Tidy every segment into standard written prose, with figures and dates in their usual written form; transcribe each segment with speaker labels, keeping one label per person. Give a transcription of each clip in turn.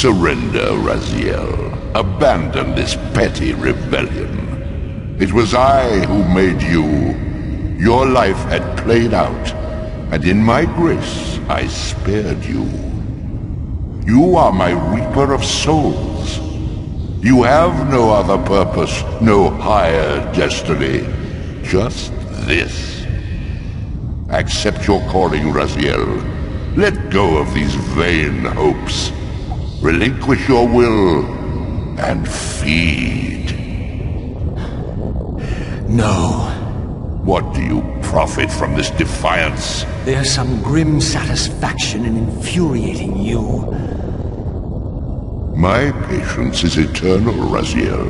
Speaker 1: Surrender, Raziel. Abandon this petty rebellion. It was I who made you. Your life had played out, and in my grace I spared you. You are my reaper of souls. You have no other purpose, no higher destiny. Just this. Accept your calling, Raziel. Let go of these vain hopes. Relinquish your will and feed.
Speaker 2: No.
Speaker 1: What do you profit from this defiance?
Speaker 2: There's some grim satisfaction in infuriating you.
Speaker 1: My patience is eternal, Raziel.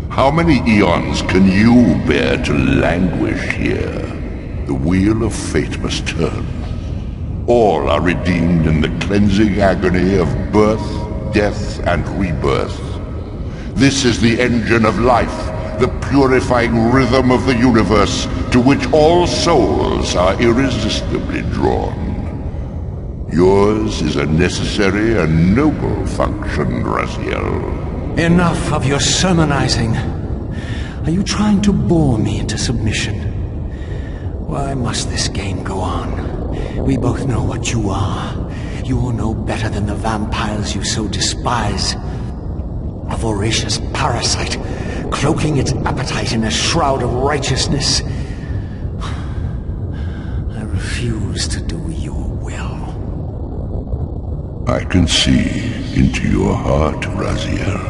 Speaker 1: How many eons can you bear to languish here? The wheel of fate must turn. All are redeemed in the cleansing agony of birth, death, and rebirth. This is the engine of life, the purifying rhythm of the universe to which all souls are irresistibly drawn. Yours is a necessary and noble function, Raziel.
Speaker 2: Enough of your sermonizing. Are you trying to bore me into submission? Why must this game go on? We both know what you are. You're no better than the vampires you so despise. A voracious parasite, cloaking its appetite in a shroud of righteousness. I refuse to do your will.
Speaker 1: I can see into your heart, Raziel.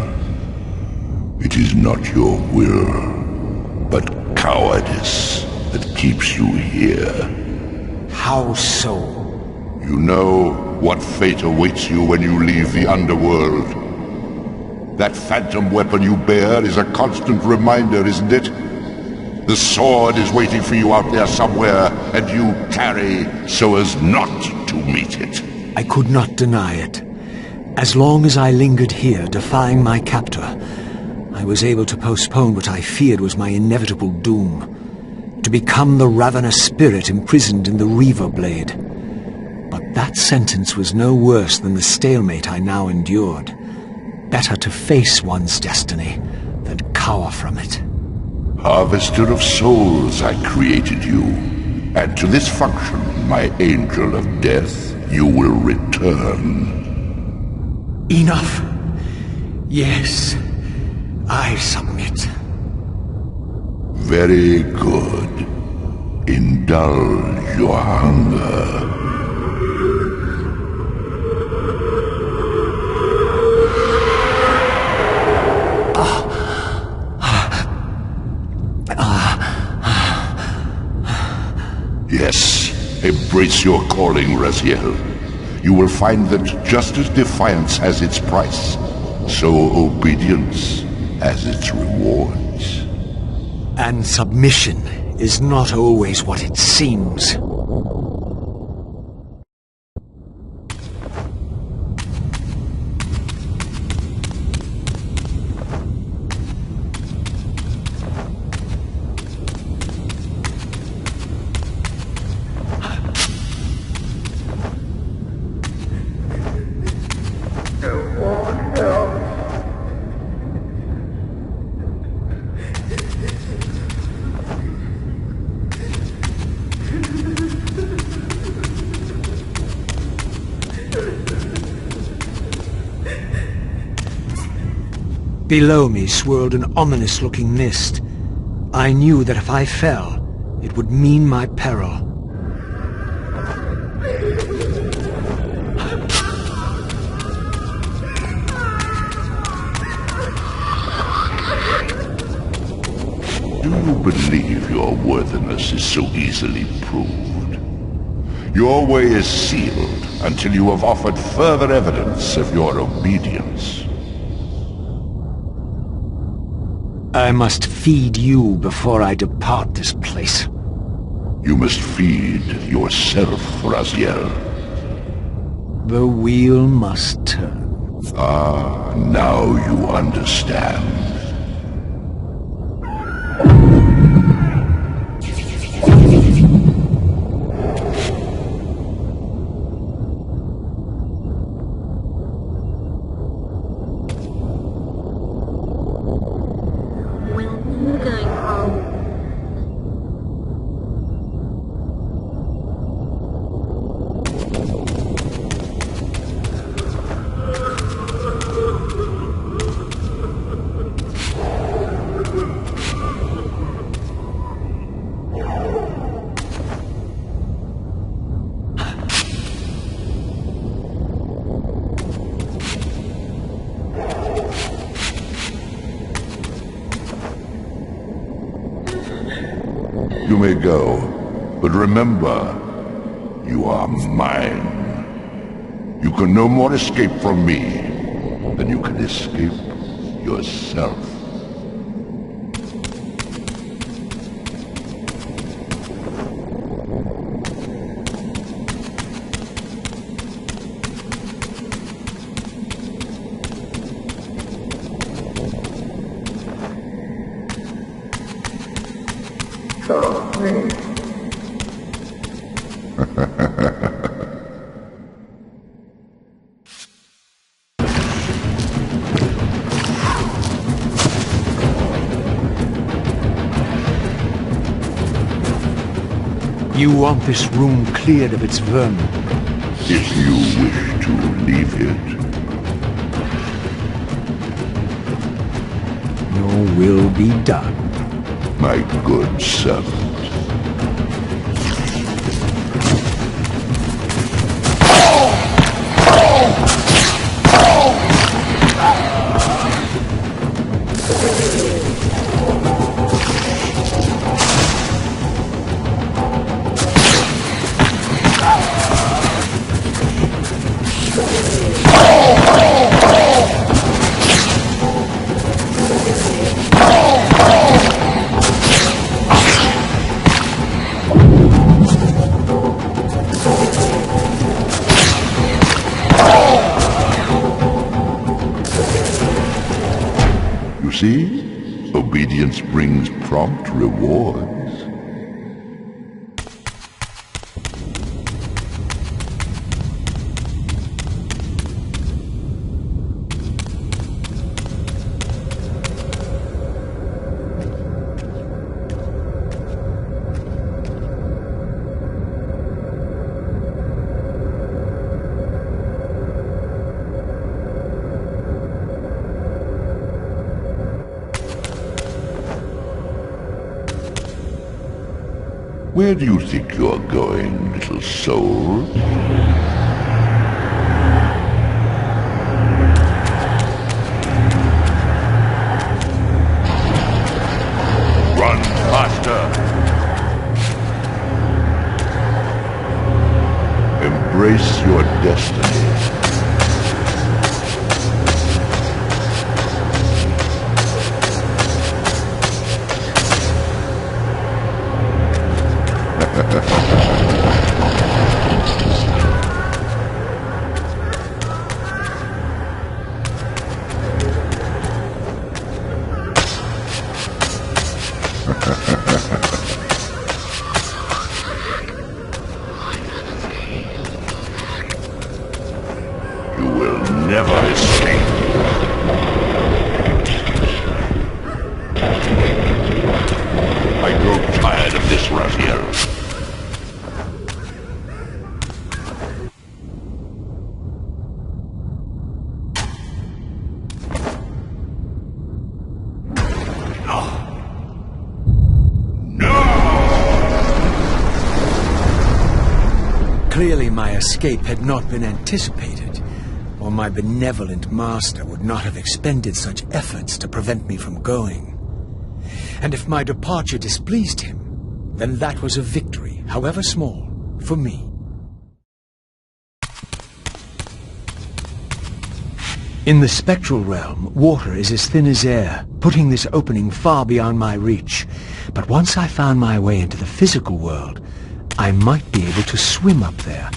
Speaker 1: It is not your will, but cowardice that keeps you here.
Speaker 2: How so?
Speaker 1: You know what fate awaits you when you leave the underworld. That phantom weapon you bear is a constant reminder, isn't it? The sword is waiting for you out there somewhere, and you tarry so as not to meet it.
Speaker 2: I could not deny it. As long as I lingered here, defying my captor, I was able to postpone what I feared was my inevitable doom. To become the ravenous spirit imprisoned in the Reaver Blade. But that sentence was no worse than the stalemate I now endured. Better to face one's destiny than cower from it.
Speaker 1: Harvester of souls, I created you. And to this function, my angel of death, you will return.
Speaker 2: Enough. Yes, I submit.
Speaker 1: Very good. Indulge your hunger. Yes, embrace your calling, Raziel. You will find that just as defiance has its price, so obedience has its rewards.
Speaker 2: And submission is not always what it seems. Below me swirled an ominous-looking mist. I knew that if I fell, it would mean my peril.
Speaker 1: Do you believe your worthiness is so easily proved? Your way is sealed until you have offered further evidence of your obedience.
Speaker 2: I must feed you before I depart this place.
Speaker 1: You must feed yourself, Raziel.
Speaker 2: The wheel must turn.
Speaker 1: Ah, now you understand. You may go, but remember, you are mine. You can no more escape from me than you can escape yourself.
Speaker 2: You want this room cleared of its vermin?
Speaker 1: If you wish to leave it.
Speaker 2: Your will be done.
Speaker 1: My good servant. You see? Obedience brings prompt rewards. Where do you think you're going, little soul? Run faster! Embrace your destiny. You will never escape. I grow tired of this Raphael.
Speaker 2: Clearly my escape had not been anticipated, or my benevolent master would not have expended such efforts to prevent me from going. And if my departure displeased him, then that was a victory, however small, for me. In the spectral realm, water is as thin as air, putting this opening far beyond my reach. But once I found my way into the physical world, I might be able to swim up there.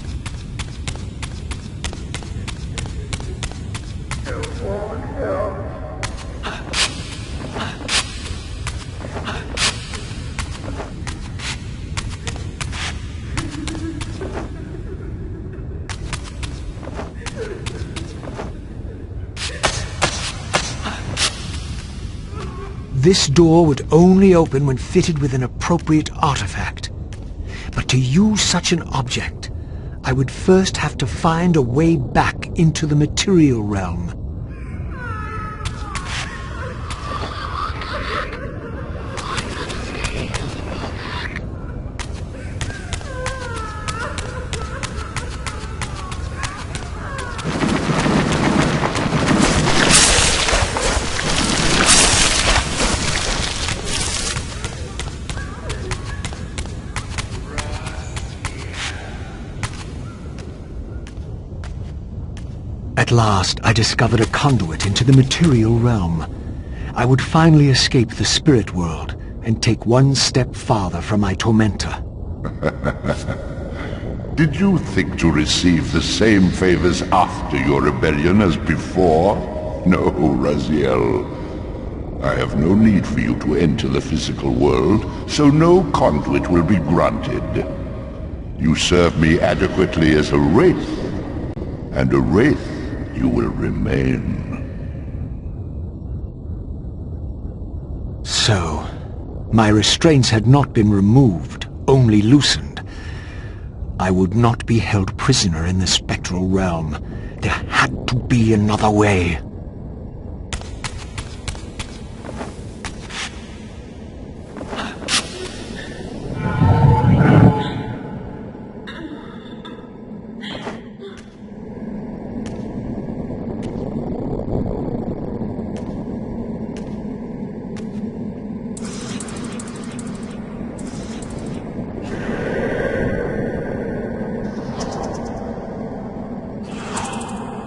Speaker 2: This door would only open when fitted with an appropriate artifact. But to use such an object, I would first have to find a way back into the material realm. At last, I discovered a conduit into the material realm. I would finally escape the spirit world and take one step farther from my tormentor.
Speaker 1: Did you think to receive the same favors after your rebellion as before? No, Raziel. I have no need for you to enter the physical world, so no conduit will be granted. You serve me adequately as a wraith, and a wraith you will remain.
Speaker 2: So, my restraints had not been removed, only loosened. I would not be held prisoner in the spectral realm. There had to be another way.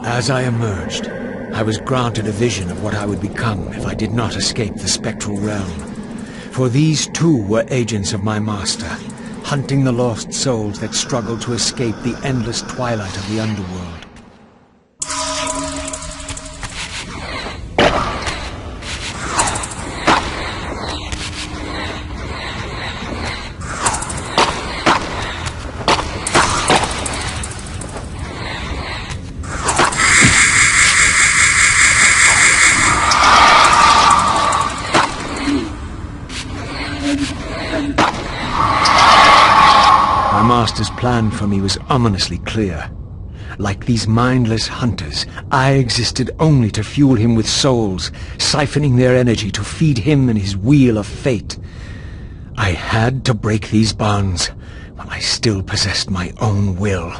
Speaker 2: As I emerged, I was granted a vision of what I would become if I did not escape the spectral realm. For these too were agents of my master, hunting the lost souls that struggled to escape the endless twilight of the underworld. My master's plan for me was ominously clear. Like these mindless hunters, I existed only to fuel him with souls, siphoning their energy to feed him and his wheel of fate. I had to break these bonds, while I still possessed my own will.